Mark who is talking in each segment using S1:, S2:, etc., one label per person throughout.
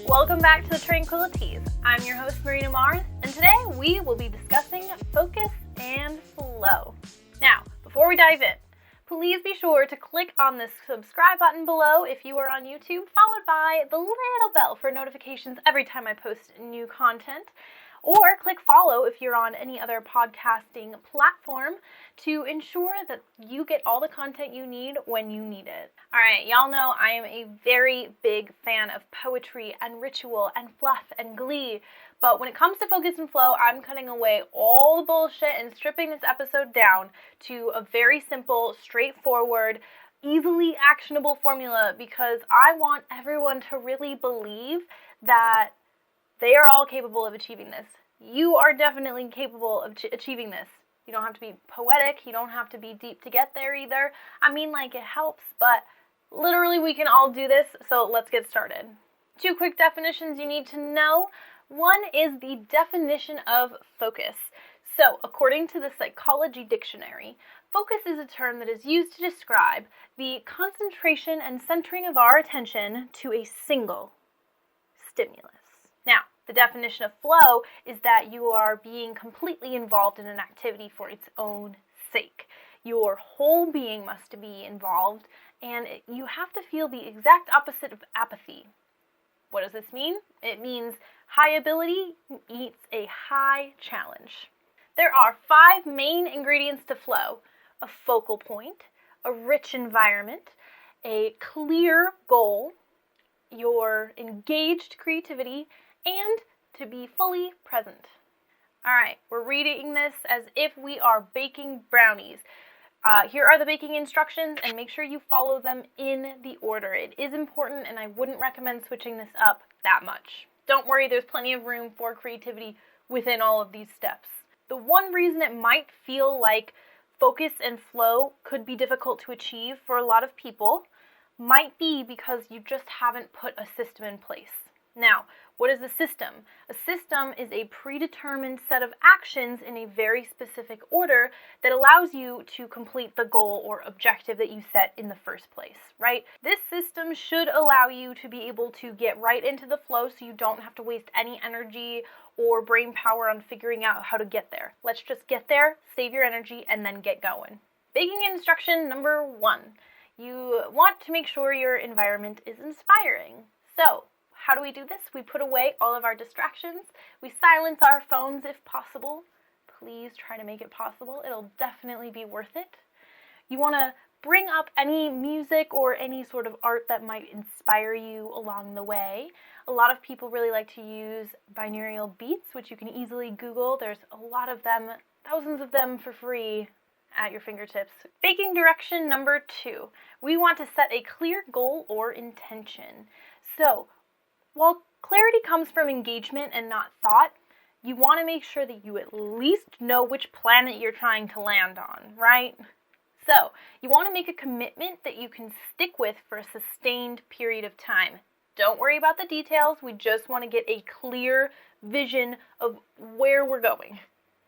S1: Welcome back to the Tranquili-Tease. I'm your host, Marina Mars, and today we will be discussing focus and flow. Now, before we dive in, please be sure to click on the subscribe button below if you are on YouTube, followed by the little bell for notifications every time I post new content. Or click follow if you're on any other podcasting platform to ensure that you get all the content you need when you need it. Alright, y'all know I am a very big fan of poetry and ritual and fluff and glee, but when it comes to focus and flow, I'm cutting away all the bullshit and stripping this episode down to a very simple, straightforward, easily actionable formula because I want everyone to really believe that they are all capable of achieving this. You are definitely capable of achieving this. You don't have to be poetic. You don't have to be deep to get there either. I mean, it helps, but literally we can all do this, so let's get started. 2 quick definitions you need to know. One is the definition of focus. So, according to the Psychology Dictionary, focus is a term that is used to describe the concentration and centering of our attention to a single stimulus. Now, the definition of flow is that you are being completely involved in an activity for its own sake. Your whole being must be involved, and you have to feel the exact opposite of apathy. What does this mean? It means high ability eats a high challenge. There are 5 main ingredients to flow: a focal point, a rich environment, a clear goal, your engaged creativity, and to be fully present. Alright, we're reading this as if we are baking brownies. Here are the baking instructions, and make sure you follow them in the order. It is important, and I wouldn't recommend switching this up that much. Don't worry, there's plenty of room for creativity within all of these steps. The one reason it might feel like focus and flow could be difficult to achieve for a lot of people might be because you just haven't put a system in place. Now, what is a system? A system is a predetermined set of actions in a very specific order that allows you to complete the goal or objective that you set in the first place, right? This system should allow you to be able to get right into the flow so you don't have to waste any energy or brain power on figuring out how to get there. Let's just get there, save your energy, and then get going. Baking instruction number 1. You want to make sure your environment is inspiring. So, how do we do this? We put away all of our distractions. We silence our phones if possible. Please try to make it possible. It'll definitely be worth it. You want to bring up any music or any sort of art that might inspire you along the way. A lot of people really like to use binaural beats, which you can easily Google. There's a lot of them, thousands of them for free at your fingertips. Baking direction number 2. We want to set a clear goal or intention. So, while clarity comes from engagement and not thought, you want to make sure that you at least know which planet you're trying to land on, right? So, you want to make a commitment that you can stick with for a sustained period of time. Don't worry about the details, we just want to get a clear vision of where we're going.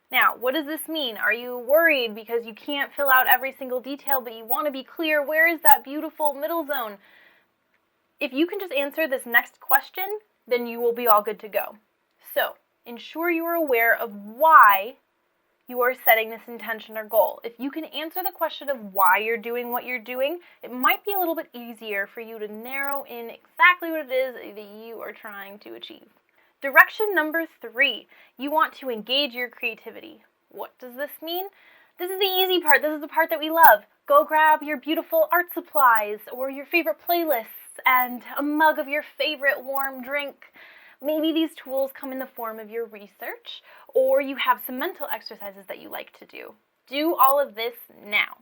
S1: Now, what does this mean? Are you worried because you can't fill out every single detail, but you want to be clear, where is that beautiful middle zone? If you can just answer this next question, then you will be all good to go. So, ensure you are aware of why you are setting this intention or goal. If you can answer the question of why you're doing what you're doing, it might be a little bit easier for you to narrow in exactly what it is that you are trying to achieve. Direction number 3, you want to engage your creativity. What does this mean? This is the easy part. This is the part that we love. Go grab your beautiful art supplies or your favorite playlists and a mug of your favorite warm drink. Maybe these tools come in the form of your research, or you have some mental exercises that you like to do. Do all of this now.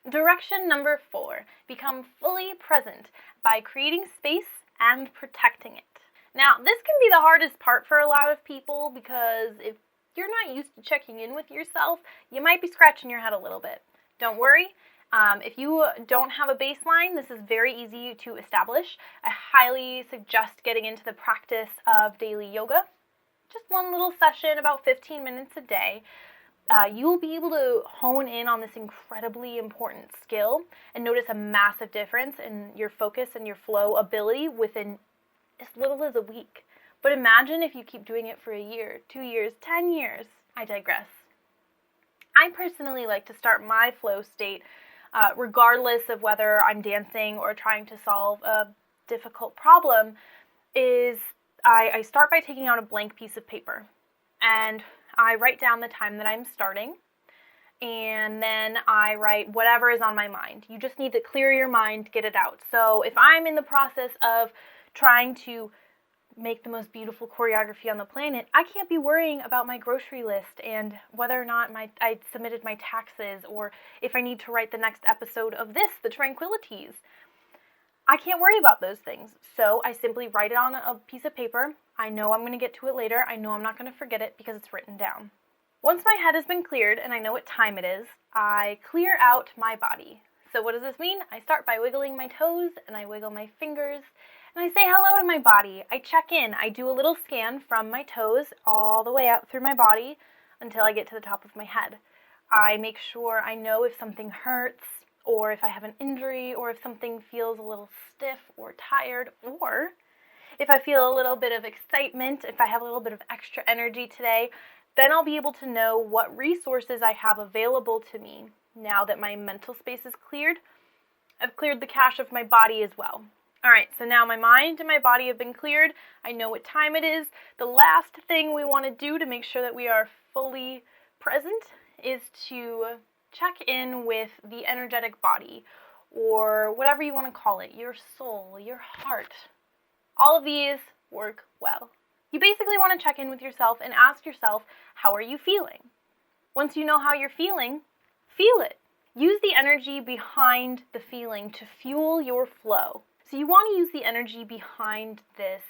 S1: Direction number 4, become fully present by creating space and protecting it. Now, this can be the hardest part for a lot of people because if you're not used to checking in with yourself, you might be scratching your head a little bit. Don't worry. If you don't have a baseline, this is very easy to establish. I highly suggest getting into the practice of daily yoga. Just one little session, about 15 minutes a day. You'll be able to hone in on this incredibly important skill and notice a massive difference in your focus and your flow ability within as little as a week. But imagine if you keep doing it for a year, 2 years, 10 years. I digress. I personally like to start my flow state, regardless of whether I'm dancing or trying to solve a difficult problem, is I start by taking out a blank piece of paper. And I write down the time that I'm starting. And then I write whatever is on my mind. You just need to clear your mind, get it out. So if I'm in the process of trying to make the most beautiful choreography on the planet, I can't be worrying about my grocery list and whether or not I submitted my taxes, or if I need to write the next episode of the Tranquili-Tease. I can't worry about those things. So I simply write it on a piece of paper. I know I'm going to get to it later. I know I'm not going to forget it because it's written down. Once my head has been cleared and I know what time it is, I clear out my body. So what does this mean? I start by wiggling my toes and I wiggle my fingers and I say hello to my body. I check in. I do a little scan from my toes all the way out through my body until I get to the top of my head. I make sure I know if something hurts, or if I have an injury, or if something feels a little stiff or tired, or if I feel a little bit of excitement, if I have a little bit of extra energy today, then I'll be able to know what resources I have available to me. Now that my mental space is cleared, I've cleared the cache of my body as well. All right, so now my mind and my body have been cleared. I know what time it is. The last thing we want to do to make sure that we are fully present is to check in with the energetic body, or whatever you want to call it, your soul, your heart. All of these work well. You basically want to check in with yourself and ask yourself, how are you feeling? Once you know how you're feeling, feel it. Use the energy behind the feeling to fuel your flow. So you want to use the energy behind this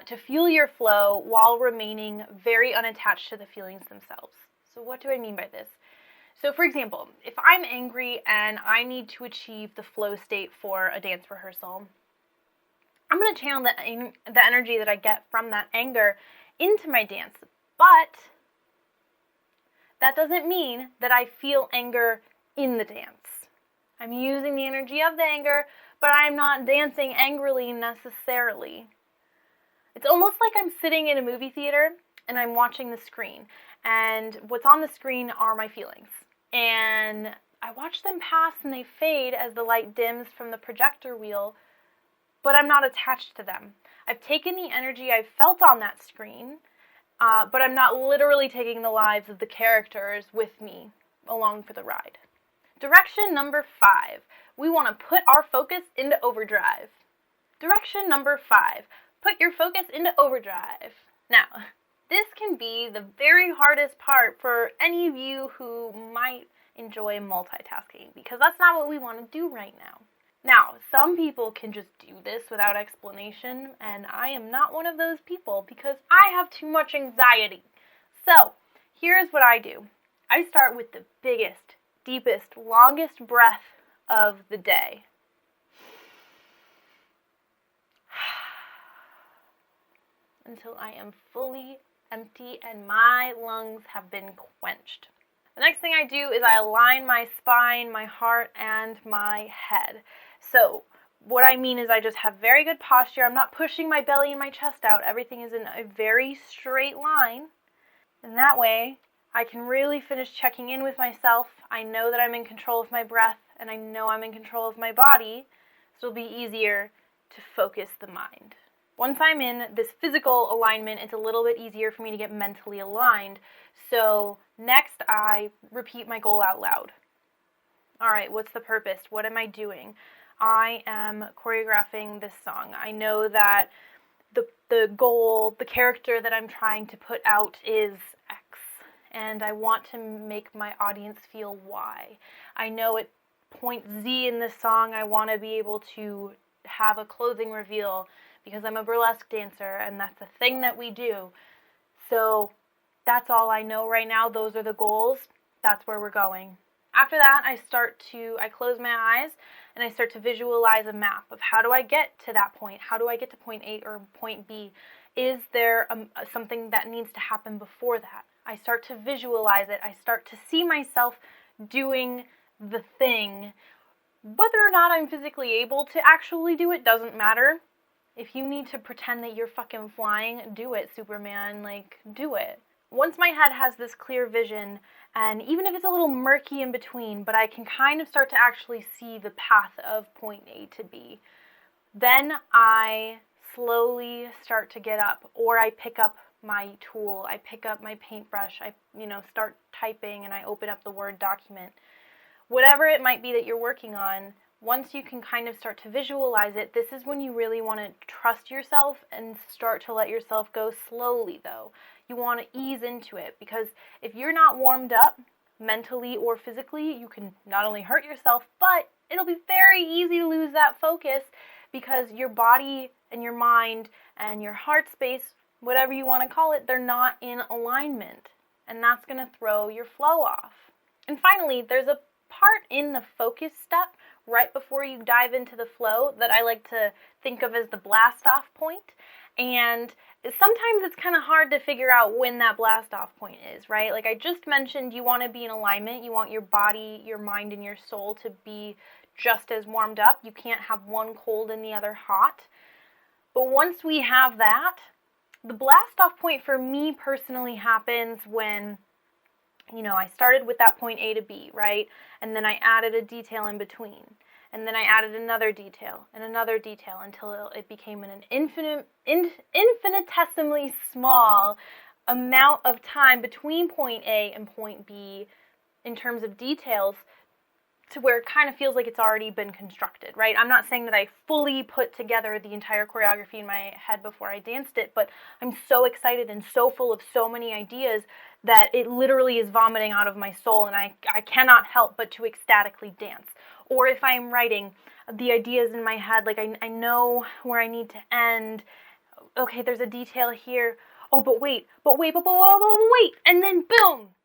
S1: to fuel your flow while remaining very unattached to the feelings themselves. So what do I mean by this? So for example, if I'm angry and I need to achieve the flow state for a dance rehearsal, I'm going to channel the energy that I get from that anger into my dance. But that doesn't mean that I feel anger in the dance. I'm using the energy of the anger, but I'm not dancing angrily necessarily. It's almost like I'm sitting in a movie theater and I'm watching the screen. And what's on the screen are my feelings. And I watch them pass and they fade as the light dims from the projector wheel, but I'm not attached to them. I've taken the energy I've felt on that screen, but I'm not literally taking the lives of the characters with me along for the ride. Direction number 5. We want to put our focus into overdrive. Direction number 5. Put your focus into overdrive. Now, this can be the very hardest part for any of you who might enjoy multitasking, because that's not what we want to do right now. Now, some people can just do this without explanation, and I am not one of those people because I have too much anxiety. So, here's what I do. I start with the biggest, deepest, longest breath of the day. Until I am fully empty and my lungs have been quenched. The next thing I do is I align my spine, my heart, and my head. So what I mean is I just have very good posture. I'm not pushing my belly and my chest out. Everything is in a very straight line. And that way I can really finish checking in with myself. I know that I'm in control of my breath, and I know I'm in control of my body. So it'll be easier to focus the mind. Once I'm in this physical alignment, it's a little bit easier for me to get mentally aligned. So next, I repeat my goal out loud. All right, what's the purpose? What am I doing? I am choreographing this song. I know that the goal, the character that I'm trying to put out is X, and I want to make my audience feel Y. I know at point Z in this song, I want to be able to have a clothing reveal, because I'm a burlesque dancer, and that's a thing that we do. So that's all I know right now. Those are the goals. That's where we're going. After that, I close my eyes, and I start to visualize a map of how do I get to that point? How do I get to point A or point B? Is there something that needs to happen before that? I start to visualize it. I start to see myself doing the thing. Whether or not I'm physically able to actually do it doesn't matter. If you need to pretend that you're fucking flying, do it, Superman. Like, do it. Once my head has this clear vision, and even if it's a little murky in between, but I can kind of start to actually see the path of point A to B, then I slowly start to get up, or I pick up my tool, I pick up my paintbrush, I start typing, and I open up the Word document. Whatever it might be that you're working on, once you can kind of start to visualize it, this is when you really want to trust yourself and start to let yourself go slowly, though. You want to ease into it, because if you're not warmed up, mentally or physically, you can not only hurt yourself, but it'll be very easy to lose that focus, because your body and your mind and your heart space, whatever you want to call it, they're not in alignment, and that's going to throw your flow off. And finally, there's a part in the focus step right before you dive into the flow that I like to think of as the blast off point. And sometimes it's kind of hard to figure out when that blast off point is, right? Like I just mentioned, you want to be in alignment. You want your body, your mind, and your soul to be just as warmed up. You can't have one cold and the other hot. But once we have that, the blast off point for me personally happens when I started with that point A to B, right? And then I added a detail in between. And then I added another detail and another detail until it became an infinitesimally small amount of time between point A and point B in terms of details, to where it kind of feels like it's already been constructed, right? I'm not saying that I fully put together the entire choreography in my head before I danced it, but I'm so excited and so full of so many ideas that it literally is vomiting out of my soul, and I cannot help but to ecstatically dance. Or if I'm writing, the ideas in my head, like I know where I need to end. Okay, there's a detail here. Oh, but wait, and then boom!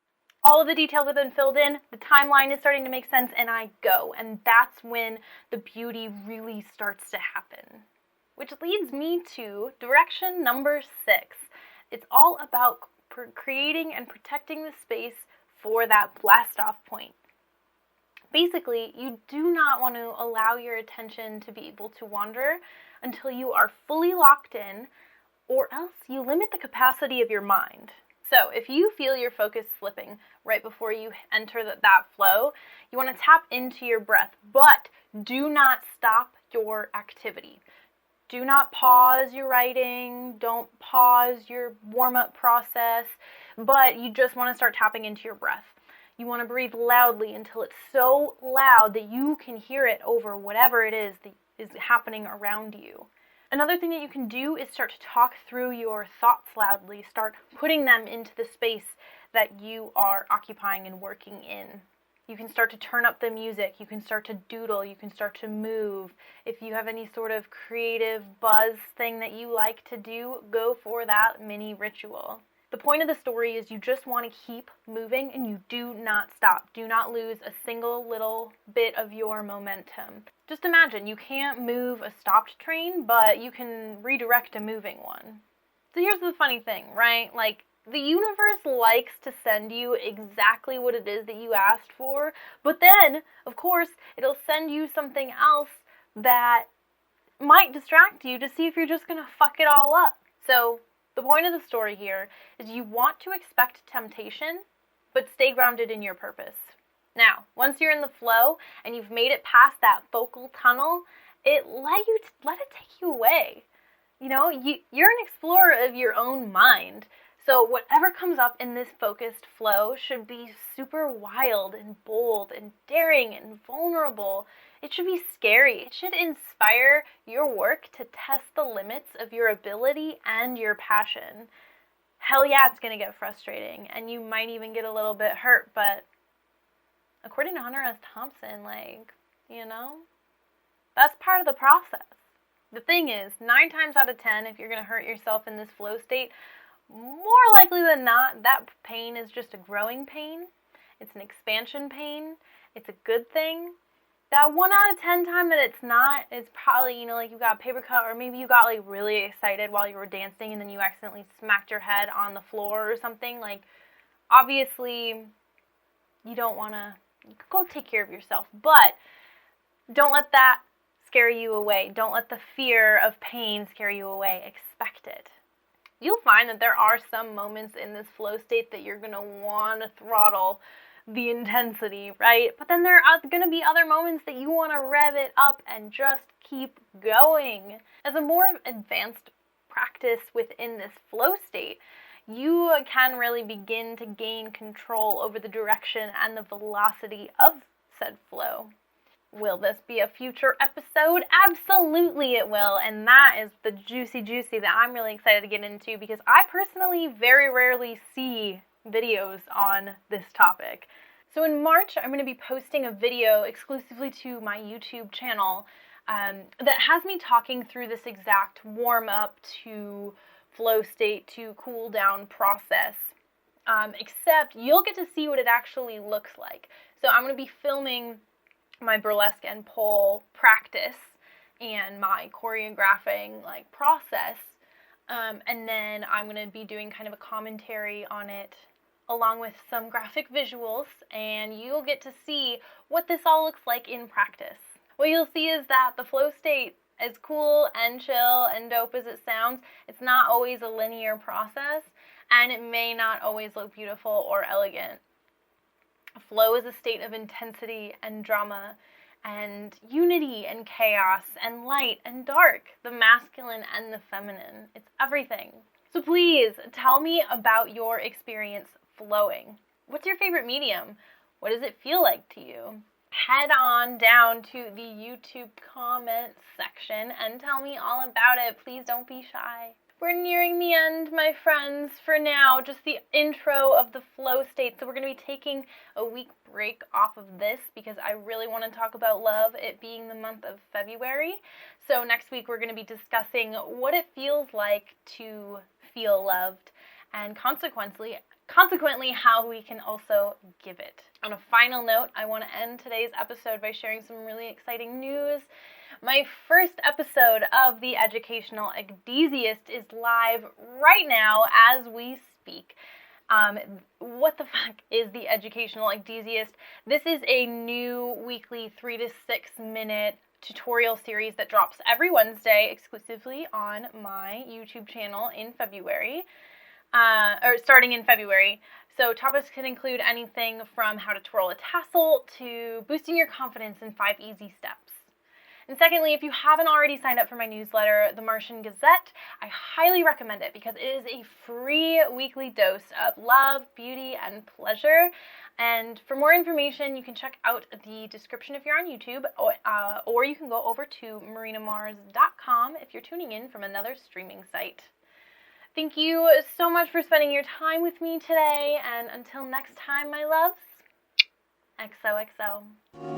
S1: All of the details have been filled in, the timeline is starting to make sense, and I go. And that's when the beauty really starts to happen. Which leads me to direction number 6. It's all about creating and protecting the space for that blast-off point. Basically, you do not want to allow your attention to be able to wander until you are fully locked in, or else you limit the capacity of your mind. So if you feel your focus slipping right before you enter that flow, you want to tap into your breath, but do not stop your activity. Do not pause your writing, don't pause your warm-up process, but you just want to start tapping into your breath. You want to breathe loudly until it's so loud that you can hear it over whatever it is that is happening around you. Another thing that you can do is start to talk through your thoughts loudly. Start putting them into the space that you are occupying and working in. You can start to turn up the music. You can start to doodle. You can start to move. If you have any sort of creative buzz thing that you like to do, go for that mini ritual. The point of the story is you just want to keep moving and you do not stop. Do not lose a single little bit of your momentum. Just imagine, you can't move a stopped train, but you can redirect a moving one. So here's the funny thing, right? Like, the universe likes to send you exactly what it is that you asked for, but then, of course, it'll send you something else that might distract you to see if you're just going to fuck it all up. So the point of the story here is you want to expect temptation, but stay grounded in your purpose. Now, once you're in the flow and you've made it past that focal tunnel, let it take you away. You're an explorer of your own mind. So whatever comes up in this focused flow should be super wild and bold and daring and vulnerable. It should be scary. It should inspire your work to test the limits of your ability and your passion. Hell yeah, it's going to get frustrating, and you might even get a little bit hurt, but according to Hunter S. Thompson, that's part of the process. The thing is, 9 times out of 10, if you're going to hurt yourself in this flow state, more likely than not, that pain is just a growing pain. It's an expansion pain. It's a good thing. That 1 out of 10 time that it's not, it's probably, you got a paper cut, or maybe you got, really excited while you were dancing and then you accidentally smacked your head on the floor or something. Obviously, you don't want to, go take care of yourself, but don't let that scare you away. Don't let the fear of pain scare you away. Expect it. You'll find that there are some moments in this flow state that you're going to want to throttle the intensity, right? But then there are going to be other moments that you want to rev it up and just keep going. As a more advanced practice within this flow state, you can really begin to gain control over the direction and the velocity of said flow. Will this be a future episode? Absolutely it will, and that is the juicy that I'm really excited to get into, because I personally very rarely see videos on this topic. So in March, I'm going to be posting a video exclusively to my YouTube channel that has me talking through this exact warm-up to flow state to cool down process, except you'll get to see what it actually looks like. So I'm going to be filming my burlesque and pole practice and my choreographing process, and then I'm going to be doing kind of a commentary on it along with some graphic visuals, and you'll get to see what this all looks like in practice. What you'll see is that the flow state, as cool and chill and dope as it sounds, it's not always a linear process, and it may not always look beautiful or elegant. Flow is a state of intensity and drama and unity and chaos and light and dark, the masculine and the feminine. It's everything. So please tell me about your experience flowing. What's your favorite medium? What does it feel like to you? Head on down to the YouTube comment section and tell me all about it. Please don't be shy. We're nearing the end, my friends. For now, just the intro of the flow state. So we're going to be taking a week break off of this because I really want to talk about love, it being the month of February. So next week we're going to be discussing what it feels like to feel loved, and consequently how we can also give it. On a final note, I want to end today's episode by sharing some really exciting news. My first episode of the Educational Ecdysiast is live right now as we speak. What the fuck is the Educational Ecdysiast? This is a new weekly 3 to 6 minute tutorial series that drops every Wednesday exclusively on my YouTube channel in February, or starting in February. So topics can include anything from how to twirl a tassel to boosting your confidence in 5 easy steps. And secondly, if you haven't already signed up for my newsletter, the Martian Gazette, I highly recommend it because it is a free weekly dose of love, beauty, and pleasure. And for more information, you can check out the description if you're on YouTube, or you can go over to marinamars.com if you're tuning in from another streaming site. Thank you so much for spending your time with me today, and until next time, my loves, XOXO.